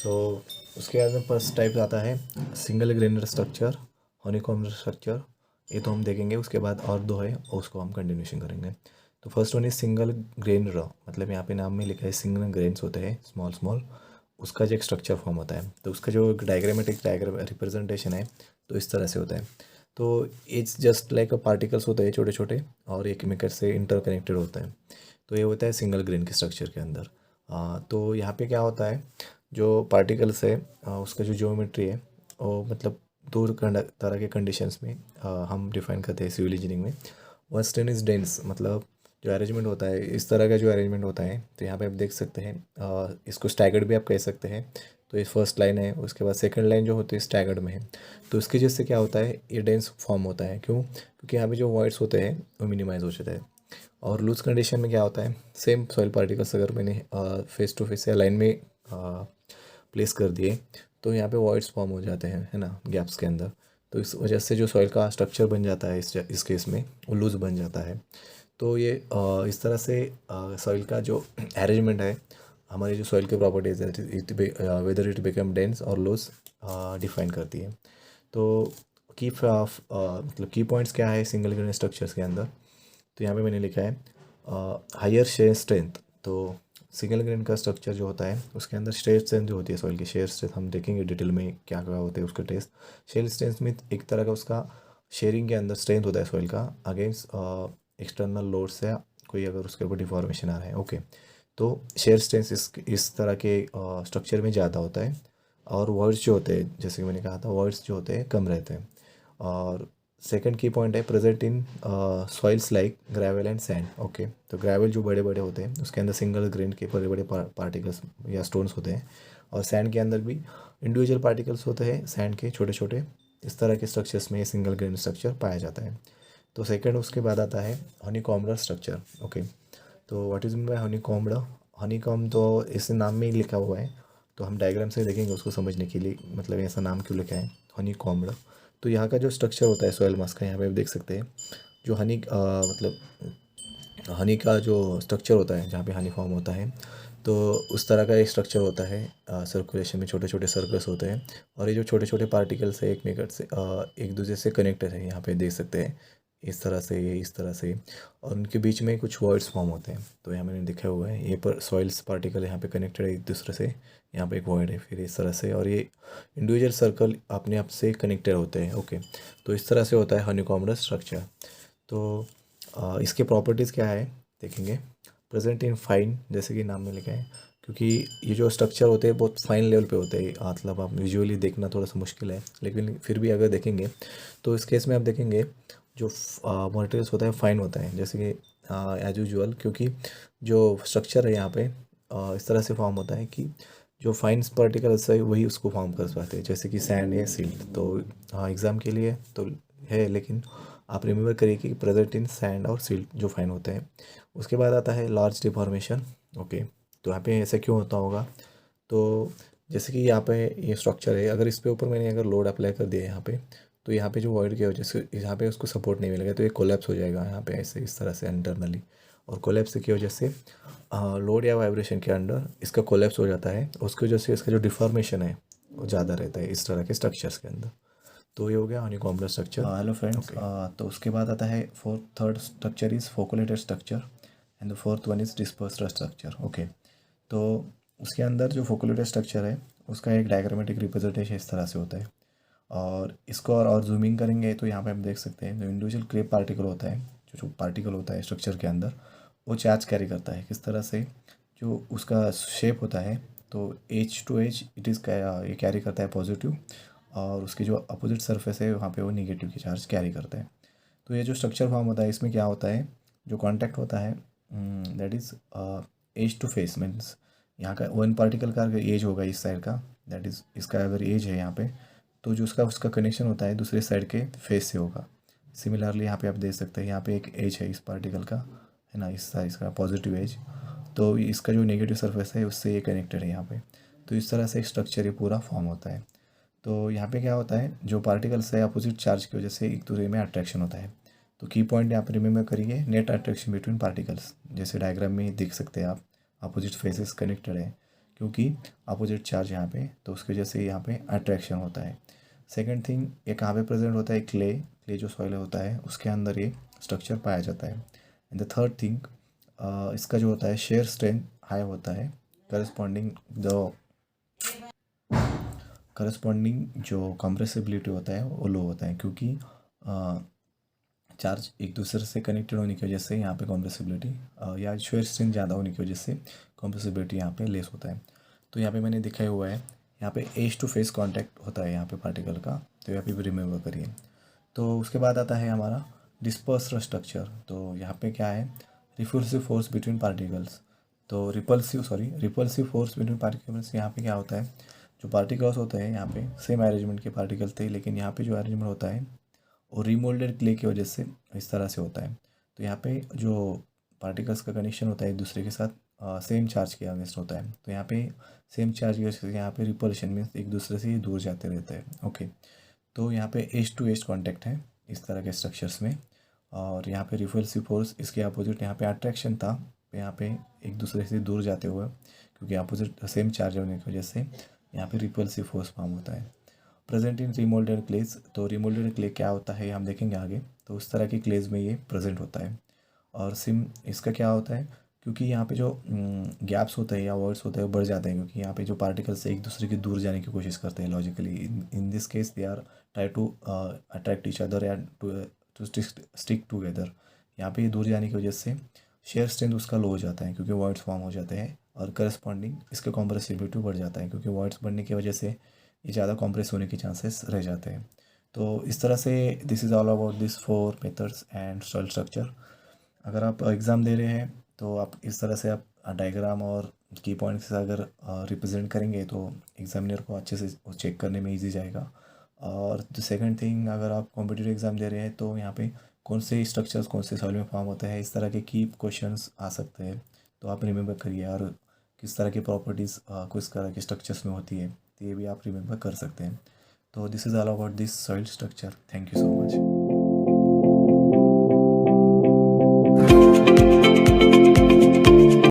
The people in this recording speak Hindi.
सो उसके बाद में फर्स्ट टाइप आता है सिंगल ग्रेनर स्ट्रक्चर, हनीकॉम्ब स्ट्रक्चर। ये तो हम देखेंगे, उसके बाद और दो है और उसको हम कंटिन्यूशन करेंगे। तो फर्स्ट वन इज सिंगल ग्रेनर, मतलब यहाँ पे नाम में लिखा है सिंगल ग्रेन्स होते हैं स्मॉल स्मॉल, उसका जो एक स्ट्रक्चर फॉर्म होता है। तो उसका जो डायग्रामेटिक डायग्राम रिप्रेजेंटेशन है तो इस तरह से होता है। तो इट्स जस्ट लाइक पार्टिकल्स होते हैं छोटे छोटे और एक मेकर से इंटरकनेक्टेड होते हैं। तो ये होता है सिंगल ग्रेन के स्ट्रक्चर के अंदर। तो यहाँ पे क्या होता है, जो पार्टिकल्स है उसका जो ज्योमेट्री है वो मतलब दो तरह के कंडीशंस में हम डिफाइन करते हैं सिविल इंजीनियरिंग में। वन इज डेंस, मतलब जो अरेंजमेंट होता है इस तरह का जो अरेंजमेंट होता है। तो यहाँ पे आप देख सकते हैं इसको स्टैगर्ड भी आप कह सकते हैं। तो ये फर्स्ट लाइन है, उसके बाद सेकंड लाइन जो होती है स्टैगर्ड में है। तो इसकी वजह से क्या होता है, ये डेंस फॉर्म होता है। क्यों? क्योंकि यहाँ पे जो वॉइड्स होते हैं वो मिनिमाइज हो जाता है। और लूज कंडीशन में क्या होता है, सेम सॉइल पार्टिकल्स अगर मैंने फेस टू फेस या लाइन में प्लेस कर दिए तो यहाँ पे वॉइड्स फॉर्म हो जाते हैं, है ना, गैप्स के अंदर। तो इस वजह से जो सॉइल का स्ट्रक्चर बन जाता है इस केस में वो लूज बन जाता है। तो ये इस तरह से सॉइल का जो अरेंजमेंट है, हमारी जो सॉइल की प्रॉपर्टीज है वेदर इट बिकम डेंस और लूज डिफाइन करती है। तो मतलब की पॉइंट्स क्या है सिंगल ग्रेन स्ट्रक्चर्स के अंदर। तो यहाँ पे मैंने लिखा है हायर शेयर स्ट्रेंथ। तो सिंगल ग्रेन का स्ट्रक्चर जो होता है उसके अंदर शेयर स्ट्रेंथ जो होती है सॉइल की, शेयर स्ट्रेंथ हम देखेंगे डिटेल में क्या क्या होते हैं उसका टेस्ट। शेयर स्ट्रेंथ में एक तरह का उसका शेयरिंग के अंदर स्ट्रेंथ होता है सॉइल का अगेंस्ट एक्सटर्नल लोड से, कोई अगर उसके ऊपर डिफॉर्मेशन आ रहा है। ओके, तो शेयर स्ट्रेंथ इस तरह के स्ट्रक्चर में ज़्यादा होता है। और वर्ड्स जो होते हैं, जैसे कि मैंने कहा था, वर्ड्स जो होते हैं कम रहते हैं। और सेकंड की पॉइंट है present in soils like gravel and sand. Okay, तो ग्रेवल जो बड़े बड़े होते हैं उसके अंदर सिंगल ग्रेन के बड़े बड़े पार्टिकल्स या स्टोन्स होते हैं। और सैंड के अंदर भी इंडिविजुअल पार्टिकल्स होते हैं सैंड के छोटे छोटे। इस तरह के स्ट्रक्चर्स में सिंगल ग्रेन स्ट्रक्चर पाया जाता है। तो सेकंड उसके बाद आता है हनीकॉम्ब स्ट्रक्चर। ओके, तो what is mean by honeycomb? Honeycomb तो इस नाम में ही लिखा हुआ है, तो हम डायग्राम से देखेंगे उसको समझने के लिए, मतलब ऐसा नाम क्यों लिखा है हनीकॉम्ब। तो यहाँ का जो स्ट्रक्चर होता है सॉयल मास का, यहाँ पे आप देख सकते हैं जो मतलब हनी का जो स्ट्रक्चर होता है जहाँ पे हनी फॉर्म होता है, तो उस तरह का एक स्ट्रक्चर होता है। सर्कुलेशन में छोटे छोटे सर्कल्स होते हैं और ये जो छोटे छोटे पार्टिकल्स है एक मेकर से एक दूसरे से कनेक्टेड है। यहाँ पे देख सकते हैं इस तरह से, ये इस तरह से, और उनके बीच में कुछ वर्ड्स फॉर्म होते हैं। तो यहाँ मैंने लिखा हुआ है ये पर सॉइल्स पार्टिकल यहाँ पे कनेक्टेड है एक दूसरे से, यहाँ पे एक वर्ड है फिर इस तरह से, और ये इंडिविजुअल सर्कल अपने आप से कनेक्टेड होते हैं। ओके, तो इस तरह से होता है हनीकॉम्ब स्ट्रक्चर। तो इसके प्रॉपर्टीज़ क्या है देखेंगे। प्रेजेंट इन फाइन, जैसे कि नाम में लिखा है, क्योंकि ये जो स्ट्रक्चर होते हैं बहुत फाइन लेवल पे होते हैं, मतलब आप विजुअली देखना थोड़ा सा मुश्किल है, लेकिन फिर भी अगर देखेंगे तो इस केस में आप देखेंगे जो मटेरियल्स होता है फाइन होता है, जैसे कि एज यूजुअल, क्योंकि जो स्ट्रक्चर है यहाँ पे इस तरह से फॉर्म होता है कि जो फाइन पार्टिकल्स है वही उसको फॉर्म कर पाते हैं, जैसे कि सैंड या सिल्ट। तो एग्ज़ाम के लिए तो है, लेकिन आप रिमेंबर करिए कि प्रेजेंट इन सैंड और सिल्ट जो फाइन होते हैं। उसके बाद आता है लार्ज डिफॉर्मेशन। ओके, तो यहाँ पे ऐसा क्यों होता होगा? तो जैसे कि यहाँ पे ये स्ट्रक्चर है, अगर इस पे ऊपर मैंने अगर लोड अप्लाई कर दिया यहाँ पे, तो यहाँ पे जो वॉइड की वजह से यहाँ पे उसको सपोर्ट नहीं मिलेगा, तो ये कोलैप्स हो जाएगा यहाँ पे ऐसे इस तरह से इंटरनली। और कोलैप्स की वजह से लोड या वाइब्रेशन के अंडर इसका कोलैप्स हो जाता है, उसकी वजह से इसका जो डिफॉर्मेशन है वो ज़्यादा रहता है इस तरह के स्ट्रक्चर्स के अंदर। तो ये हो गया हनीकॉम्ब स्ट्रक्चर। हेलो फ्रेंड्स, तो उसके बाद आता है third structure is flocculated structure and the fourth one is dispersed structure. Okay, तो उसके अंदर जो फोकुलेटेड स्ट्रक्चर है उसका एक डायग्रामेटिक रिप्रेजेंटेशन इस तरह से होता है। और इसको और जूमिंग करेंगे तो यहाँ पे हम देख सकते हैं जो इंडिविजुअल क्रेप पार्टिकल होता है, जो पार्टिकल होता है स्ट्रक्चर के अंदर, वो चार्ज कैरी करता है। किस तरह से? जो उसका शेप होता है, तो edge to edge it is ये कैरी करता है पॉजिटिव, और उसकी जो अपोजिट सरफेस है वहाँ पे वो निगेटिव की चार्ज कैरी करता है। तो ये जो स्ट्रक्चर फॉर्म होता है इसमें क्या होता है, जो कांटेक्ट होता है that is edge to face, means यहाँ का वन पार्टिकल का अगर एज होगा इस साइड का, दैट इज़ इसका अगर एज है यहाँ पे, तो जो उसका कनेक्शन होता है दूसरे साइड के फेस से होगा। सिमिलरली यहाँ पे आप देख सकते हैं यहाँ पे एक एज है इस पार्टिकल का, है ना, इस साइड का पॉजिटिव एज, तो इसका जो नेगेटिव सरफेस है उससे ये कनेक्टेड है यहाँ पे। तो इस तरह से स्ट्रक्चर ये पूरा फॉर्म होता है। तो यहाँ पे क्या होता है, जो पार्टिकल्स है अपोजिट चार्ज की वजह से एक दूसरे में अट्रैक्शन होता है। तो की पॉइंट यहाँ पर रिमेंबर करिए, नेट अट्रैक्शन बिटवीन पार्टिकल्स, जैसे डायग्राम में ही देख सकते हैं आप, अपोजिट फेसेस कनेक्टेड है, क्योंकि अपोजिट चार्ज यहाँ पे, तो उसकी वजह से यहाँ पे अट्रैक्शन होता है। सेकंड थिंग, ये कहाँ पे प्रेजेंट होता है, क्ले जो सॉइल होता है उसके अंदर ये स्ट्रक्चर पाया जाता है। एंड द थर्ड थिंग, इसका जो होता है शेयर स्ट्रेंथ हाई होता है, करस्पॉन्डिंग जो कंप्रेसिबिलिटी होता है वो लो होता है, क्योंकि चार्ज एक दूसरे से कनेक्टेड होने की वजह से यहाँ पे कॉम्प्रेसिबिलिटी या शेयर स्ट्रेंथ ज़्यादा होने की वजह से कॉम्प्रेसिबिलिटी यहाँ पे लेस होता है। तो यहाँ पे मैंने दिखाया हुआ है, यहाँ पे एज टू फेस कांटेक्ट होता है यहाँ पे पार्टिकल का, तो यहाँ पे भी रिमेंबर करिए। तो उसके बाद आता है हमारा डिस्पर्सल स्ट्रक्चर। तो यहाँ पे क्या है, रिपल्सिव फोर्स बिटवीन पार्टिकल्स। तो रिपल्सिव फोर्स बिटवीन पार्टिकल्स, यहाँ पे क्या होता है, जो पार्टिकल्स होते हैं यहाँ पे सेम अरेंजमेंट के पार्टिकल थे, लेकिन यहाँ पे जो अरेंजमेंट होता है और रिमोल्डेड क्ले की वजह से इस तरह से होता है। तो यहाँ पे जो पार्टिकल्स का कनेक्शन होता है एक दूसरे के साथ सेम चार्ज के अगेंस्ट होता है, तो यहाँ पे सेम चार्ज की वजह से यहाँ पे रिपल्शन मीन्स एक दूसरे से दूर जाते रहते हैं। ओके, तो यहाँ पे एज टू एज कॉन्टैक्ट है इस तरह के स्ट्रक्चर्स में, और यहाँ पे रिपल्सिव फोर्स, इसके अपोजिट यहाँ पे अट्रैक्शन था, तो यहाँ पे एक दूसरे से दूर जाते हुए, क्योंकि अपोजिट सेम चार्ज होने की वजह से यहाँ पे रिपल्सिव फोर्स फॉर्म होता है। प्रेजेंट इन रिमोल्डेड क्लेज, तो रिमोल्डेड क्ले क्या होता है हम देखेंगे आगे, तो उस तरह की क्लेज में ये प्रेजेंट होता है। और इसका क्या होता है, क्योंकि यहाँ पे जो गैप्स होते हैं या वर्ड्स होते हैं वो बढ़ जाते हैं, क्योंकि यहाँ पे जो पार्टिकल्स एक दूसरे के दूर जाने की कोशिश करते हैं logically, in this case they are try to attract each other and to stick together. यहाँ पे दूर जाने की वजह से शेयर स्ट्रेंथ उसका लो हो जाता है, क्योंकि वर्ड्स फॉर्म हो जाते हैं, और करस्पॉन्डिंग इसका कॉम्प्रेसिबिलिटी बढ़ जाता है, क्योंकि वर्ड्स बढ़ने की वजह से ये ज़्यादा कॉम्प्रेस होने के चांसेस रह जाते हैं। तो इस तरह से this is all about this 4 methods and soil structure. अगर आप एग्ज़ाम दे रहे हैं तो आप इस तरह से आप डायग्राम और की पॉइंट्स अगर रिप्रेजेंट करेंगे तो एग्जामिनर को अच्छे से चेक करने में इजी जाएगा। और द सेकंड थिंग, अगर आप कॉम्पिटिटिव एग्ज़ाम दे रहे हैं तो यहाँ पे कौन से स्ट्रक्चर्स कौन से सॉइल में फॉर्म होते हैं, इस तरह के की क्वेश्चंस आ सकते हैं, तो आप रिमेंबर करिए। और किस तरह की प्रॉपर्टीज़ किस तरह के स्ट्रक्चर्स में होती है, तो ये भी आप रिमेंबर कर सकते हैं। तो this is all about this soil structure. Thank you so much.